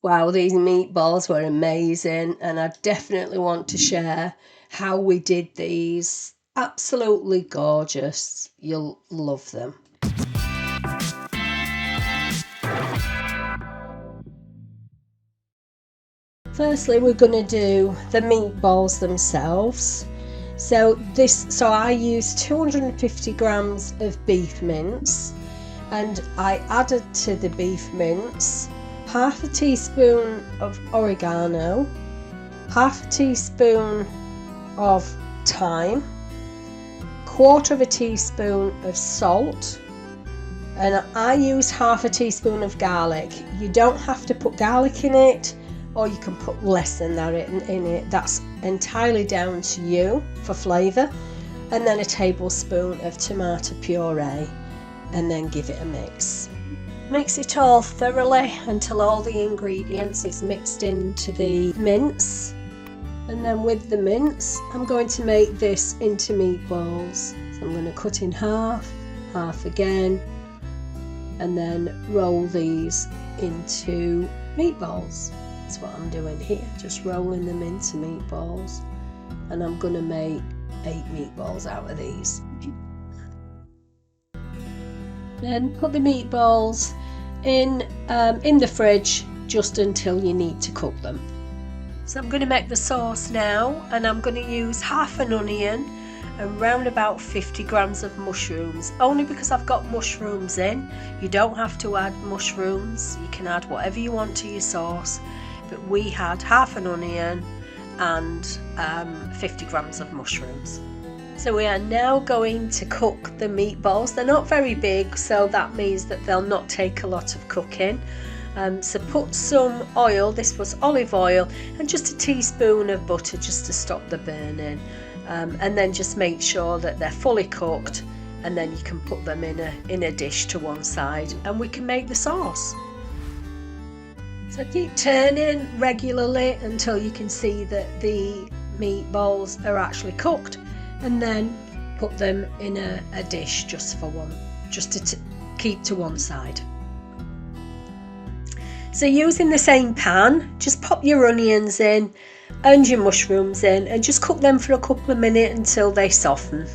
Wow, these meatballs were amazing, and I definitely want to share how we did these. Absolutely gorgeous. You'll love them. Firstly, we're going to do the meatballs themselves. So I used 250 grams of beef mince, and I added to the beef mince half a teaspoon of oregano, half a teaspoon of thyme, quarter of a teaspoon of salt, and I use half a teaspoon of garlic. You don't have to put garlic in it, or you can put less than that in it. That's entirely down to you for flavour. And then a tablespoon of tomato puree, and then give it a mix. Mix it all thoroughly until all the ingredients is mixed into the mince. And then with the mince, I'm going to make this into meatballs. So I'm going to cut in half, half again, and then roll these into meatballs. That's what I'm doing here, just rolling them into meatballs. And I'm going to make 8 meatballs out of these. Then put the meatballs in the fridge just until you need to cook them. So I'm going to make the sauce now, and I'm going to use half an onion and round about 50 grams of mushrooms, only because I've got mushrooms in. You don't have to add mushrooms, you can add whatever you want to your sauce, but we had half an onion and 50 grams of mushrooms. So we are now going to cook the meatballs. They're not very big, so that means that they'll not take a lot of cooking. So put some oil, this was olive oil, and just a teaspoon of butter just to stop the burning. And then just make sure that they're fully cooked, and then you can put them in a dish to one side, and we can make the sauce. So keep turning regularly until you can see that the meatballs are actually cooked, and then put them in a dish just to keep to one side. So using the same pan, just pop your onions in and your mushrooms in and just cook them for a couple of minutes until they soften.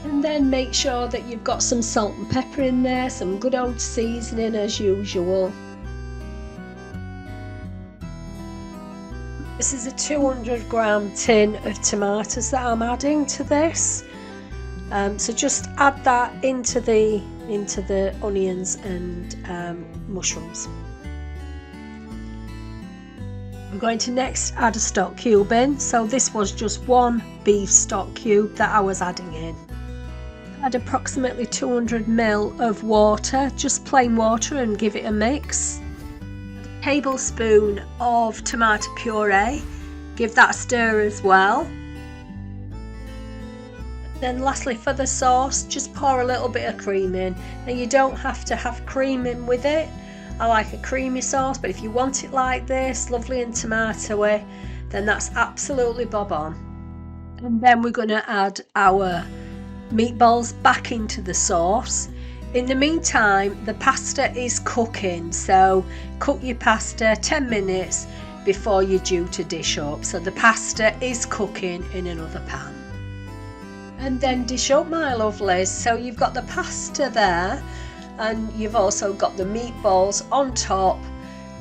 And then make sure that you've got some salt and pepper in there, some good old seasoning as usual. This is a 200 gram tin of tomatoes that I'm adding to this. So just add that into the onions and mushrooms. We're going to next add a stock cube in. So this was just one beef stock cube that I was adding in. Add approximately 200 ml of water, just plain water, and give it a mix. A tablespoon of tomato puree, give that a stir as well. Then lastly, for the sauce, just pour a little bit of cream in. Now you don't have to have cream in with it. I like a creamy sauce, but if you want it like this, lovely and tomatoey, then that's absolutely bob on. And then we're going to add our meatballs back into the sauce. In the meantime, the pasta is cooking, so cook your pasta 10 minutes before you're due to dish up. So the pasta is cooking in another pan. And then dish up, my lovelies. So you've got the pasta there, and you've also got the meatballs on top,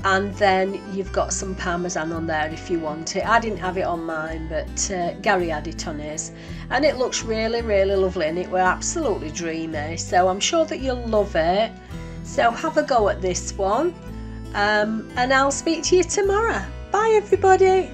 and then you've got some parmesan on there if you want it. I didn't have it on mine, but Gary had it on his, and it looks really, really lovely, and it were absolutely dreamy. So I'm sure that you'll love it. So have a go at this one, and I'll speak to you tomorrow. Bye everybody.